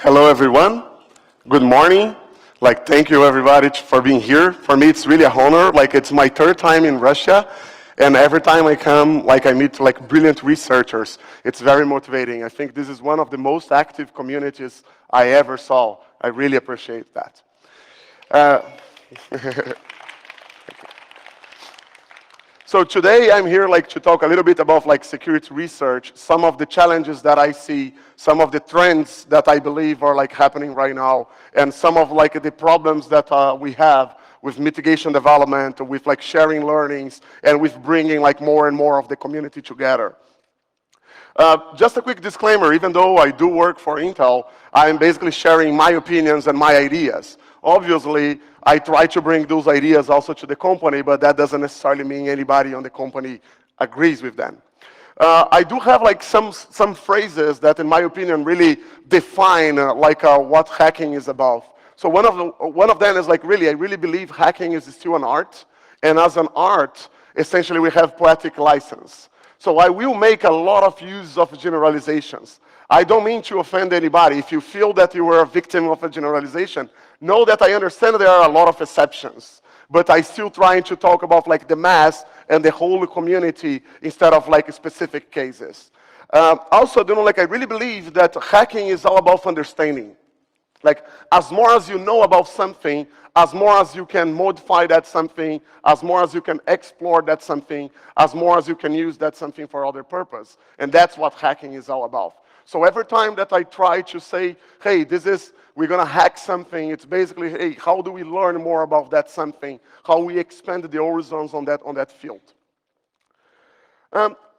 Hello, everyone. Good morning. Thank you, everybody, for being here. For me, it's really a honor. It's my third time in Russia, and every time I come, I meet, brilliant researchers. It's very motivating. I think this is one of the most active communities I ever saw. I really appreciate that. Uh, So today I'm here to talk a little bit about security research, some of the challenges that I see, some of the trends that I believe are happening right now, and some of the problems that we have with mitigation development, with sharing learnings, and with bringing more and more of the community together. Just a quick disclaimer, even though I do work for Intel, I'm basically sharing my opinions and my ideas. Obviously, I try to bring those ideas also to the company, but that doesn't necessarily mean anybody on the company agrees with them. I do have some phrases that, in my opinion, really define what hacking is about. So one of them is I really believe hacking is still an art, and as an art, essentially we have poetic license. So I will make a lot of use of generalizations. I don't mean to offend anybody. If you feel that you were a victim of a generalization, know that I understand there are a lot of exceptions, but I still trying to talk about the mass and the whole community instead of specific cases. Also, I really believe that hacking is all about understanding. As more as you know about something, as more as you can modify that something, as more as you can explore that something, as more as you can use that something for other purpose. And that's what hacking is all about. So every time that I try to say, hey, we're going to hack something, it's basically, hey, how do we learn more about that something? How we expand the horizons on that field.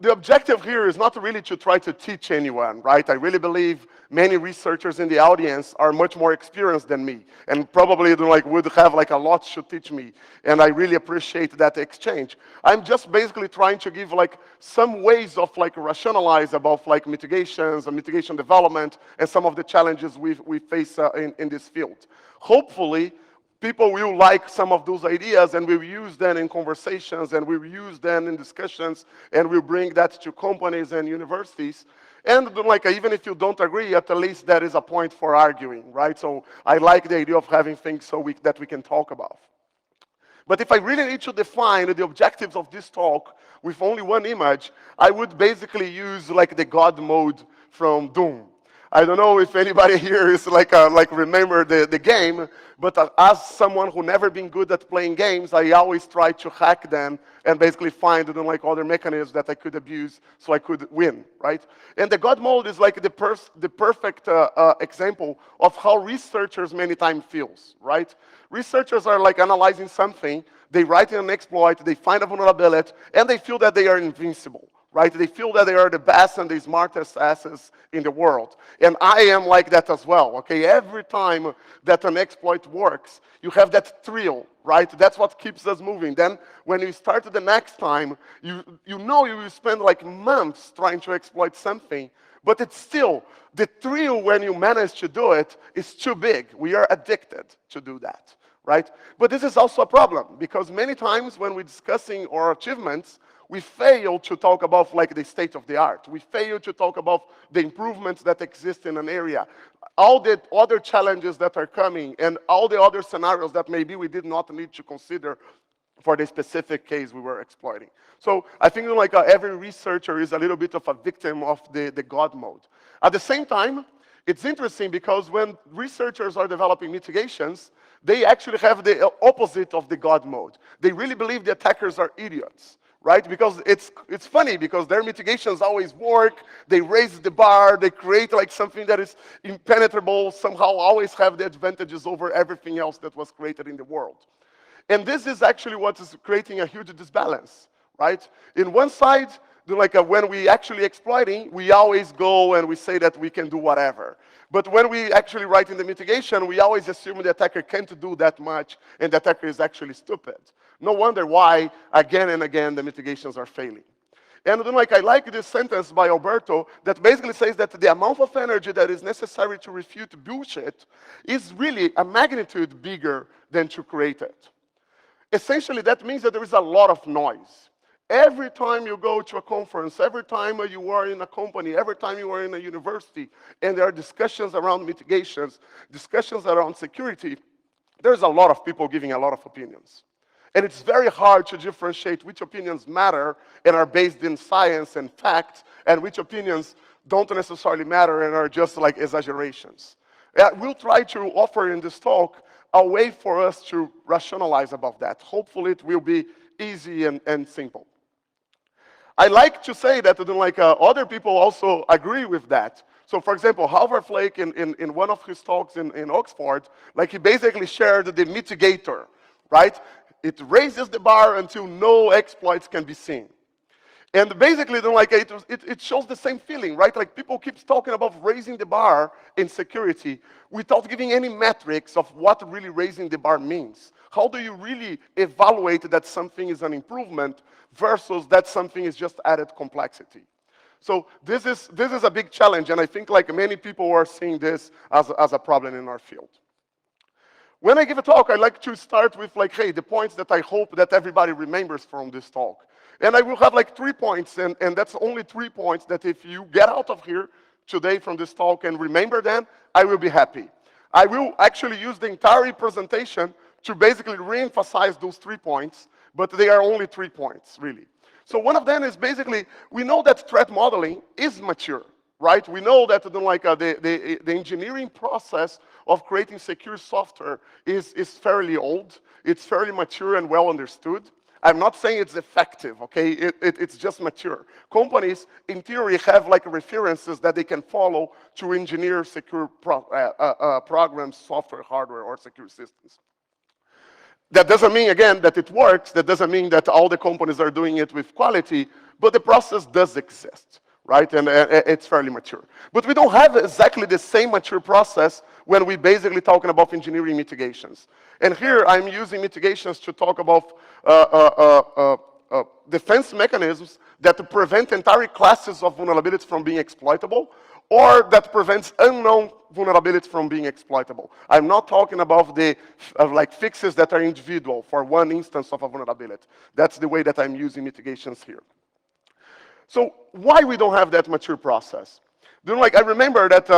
The objective here is not really to try to teach anyone, right? I really believe many researchers in the audience are much more experienced than me, and probably would have a lot to teach me, and I really appreciate that exchange. I'm just basically trying to give some ways of rationalize about mitigations and mitigation development and some of the challenges we face in this field. Hopefully, people will like some of those ideas and will use them in conversations and will use them in discussions and will bring that to companies and universities. And even if you don't agree, at least there is a point for arguing, right? So I like the idea of having things that we can talk about. But if I really need to define the objectives of this talk with only one image, I would basically use the God mode from Doom. I don't know if anybody here is remember the game, but as someone who never been good at playing games, I always try to hack them and basically find other mechanisms that I could abuse so I could win, right? And the God mode is the perfect example of how researchers many times feels, right? Researchers are analyzing something, they write an exploit, they find a vulnerability, and they feel that they are invincible. Right? They feel that they are the best and the smartest asses in the world. And I am like that as well, okay? Every time that an exploit works, you have that thrill, right? That's what keeps us moving. Then when you start the next time, you know you will spend months trying to exploit something, but it's still, the thrill when you manage to do it is too big. We are addicted to do that, right? But this is also a problem, because many times when we're discussing our achievements, we fail to talk about the state of the art. We fail to talk about the improvements that exist in an area, all the other challenges that are coming, and all the other scenarios that maybe we did not need to consider for the specific case we were exploiting. So I think every researcher is a little bit of a victim of the God mode. At the same time, it's interesting because when researchers are developing mitigations, they actually have the opposite of the God mode. They really believe the attackers are idiots. Right? Because it's funny because their mitigations always work, they raise the bar, they create something that is impenetrable, somehow always have the advantages over everything else that was created in the world. And this is actually what is creating a huge disbalance, right? In one side, when we actually exploiting, we always go and we say that we can do whatever. But when we actually write in the mitigation, we always assume the attacker can't do that much and the attacker is actually stupid. No wonder why, again and again, the mitigations are failing. And then I like this sentence by Alberto that basically says that the amount of energy that is necessary to refute bullshit is really a magnitude bigger than to create it. Essentially, that means that there is a lot of noise. Every time you go to a conference, every time you are in a company, every time you are in a university, and there are discussions around mitigations, discussions around security, there's a lot of people giving a lot of opinions. And it's very hard to differentiate which opinions matter and are based in science and fact, and which opinions don't necessarily matter and are just like exaggerations. We'll try to offer in this talk a way for us to rationalize about that. Hopefully it will be easy and simple. I like to say that other people also agree with that. So for example, Halvard Flake in one of his talks in Oxford, he basically shared the mitigator, right? It raises the bar until no exploits can be seen. And basically, it shows the same feeling, right? Like people keep talking about raising the bar in security without giving any metrics of what really raising the bar means. How do you really evaluate that something is an improvement versus that something is just added complexity? So this is a big challenge, and I think many people are seeing this as a problem in our field. When I give a talk, I like to start with hey, the points that I hope that everybody remembers from this talk. And I will have 3 points, and that's only 3 points that if you get out of here today from this talk and remember them, I will be happy. I will actually use the entire presentation to basically re-emphasize those 3 points, but they are only 3 points, really. So one of them is basically, we know that threat modeling is mature, right? We know that the engineering process of creating secure software is fairly old. It's fairly mature and well understood. I'm not saying it's effective, okay? It's just mature. Companies, in theory, have references that they can follow to engineer secure programs, software, hardware, or secure systems. That doesn't mean, again, that it works. That doesn't mean that all the companies are doing it with quality, but the process does exist, right? And it's fairly mature. But we don't have exactly the same mature process when we're basically talking about engineering mitigations. And here I'm using mitigations to talk about defense mechanisms that prevent entire classes of vulnerabilities from being exploitable, or that prevents unknown vulnerabilities from being exploitable. I'm not talking about the fixes that are individual for one instance of a vulnerability. That's the way that I'm using mitigations here. So why we don't have that mature process? I remember that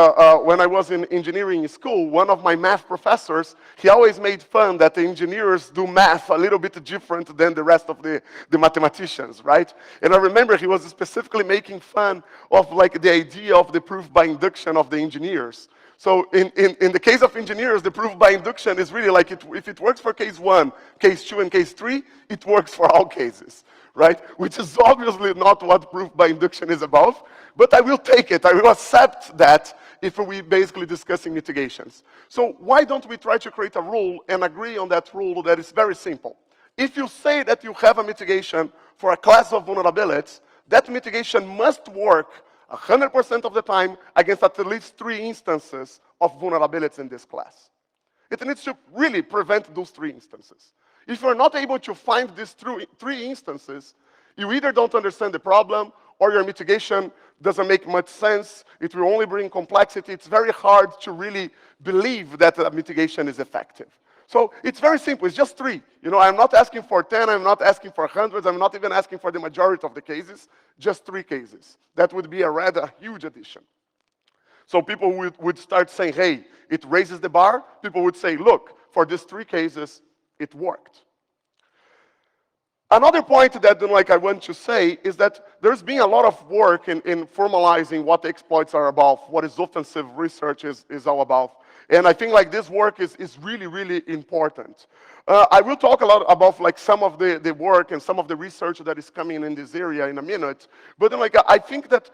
when I was in engineering school, one of my math professors, he always made fun that the engineers do math a little bit different than the rest of the mathematicians, right? And I remember he was specifically making fun of the idea of the proof by induction of the engineers. So in the case of engineers, the proof by induction is really if it works for case 1, case 2, and case 3, it works for all cases, right? Which is obviously not what proof by induction is about, but I will take it. I will accept that if we're basically discussing mitigations. So why don't we try to create a rule and agree on that rule that is very simple? If you say that you have a mitigation for a class of vulnerabilities, that mitigation must work 100% of the time against at least 3 instances of vulnerabilities in this class. It needs to really prevent those 3 instances. If you're not able to find these 3 instances, you either don't understand the problem or your mitigation doesn't make much sense. It will only bring complexity. It's very hard to really believe that a mitigation is effective. So it's very simple. It's just 3. I'm not asking for 10. I'm not asking for hundreds. I'm not even asking for the majority of the cases. Just 3 cases. That would be a huge addition. So people would start saying, hey, it raises the bar. People would say, look, for these 3 cases, it worked. Another point that I want to say is that there's been a lot of work in formalizing what exploits are about, what is offensive research is all about. And I think this work is really, really important. I will talk a lot about some of the work and some of the research that is coming in this area in a minute. But I think that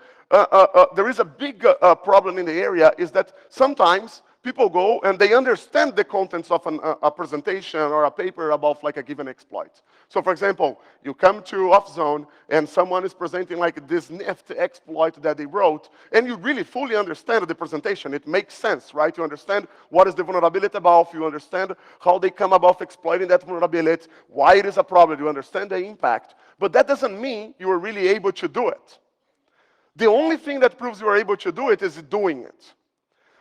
there is a big problem in the area is that sometimes people go and they understand the contents of a presentation or a paper about a given exploit. So for example, you come to OFFZONE and someone is presenting this nifty exploit that they wrote, and you really fully understand the presentation. It makes sense, right? You understand what is the vulnerability about, you understand how they come about exploiting that vulnerability, why it is a problem, you understand the impact. But that doesn't mean you are really able to do it. The only thing that proves you are able to do it is doing it.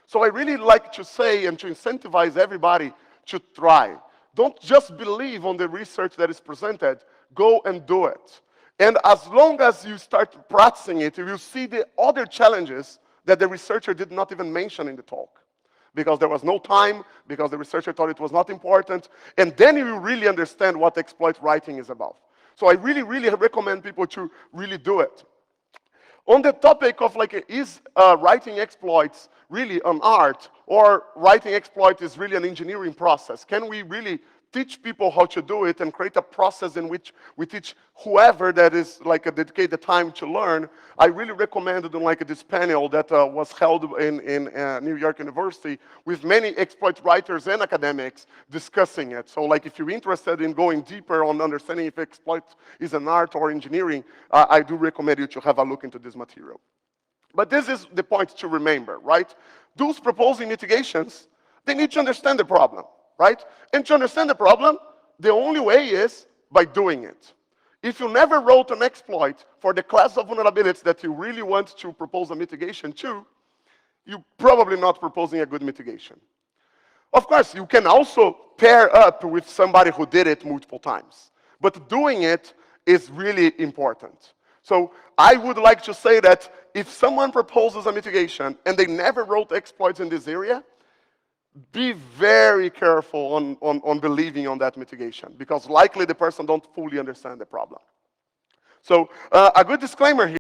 So I really like to say and to incentivize everybody to try. Don't just believe on the research that is presented. Go and do it. And as long as you start practicing it, you will see the other challenges that the researcher did not even mention in the talk. Because there was no time, because the researcher thought it was not important, and then you will really understand what exploit writing is about. So I really, really recommend people to really do it. On the topic of like, is writing exploits really an art, or writing exploit is really an engineering process? Can we really teach people how to do it and create a process in which we teach whoever that is like dedicate the time to learn? I really recommended like this panel that was held in New York University with many exploit writers and academics discussing it. So like if you're interested in going deeper on understanding if exploit is an art or engineering, I do recommend you to have a look into this material. But this is the point to remember, right? Those proposing mitigations, they need to understand the problem, right? And to understand the problem, the only way is by doing it. If you never wrote an exploit for the class of vulnerabilities that you really want to propose a mitigation to, you're probably not proposing a good mitigation. Of course, you can also pair up with somebody who did it multiple times. But doing it is really important. So I would like to say that if someone proposes a mitigation and they never wrote exploits in this area, be very careful on believing on that mitigation, because likely the person don't fully understand the problem. So a good disclaimer here.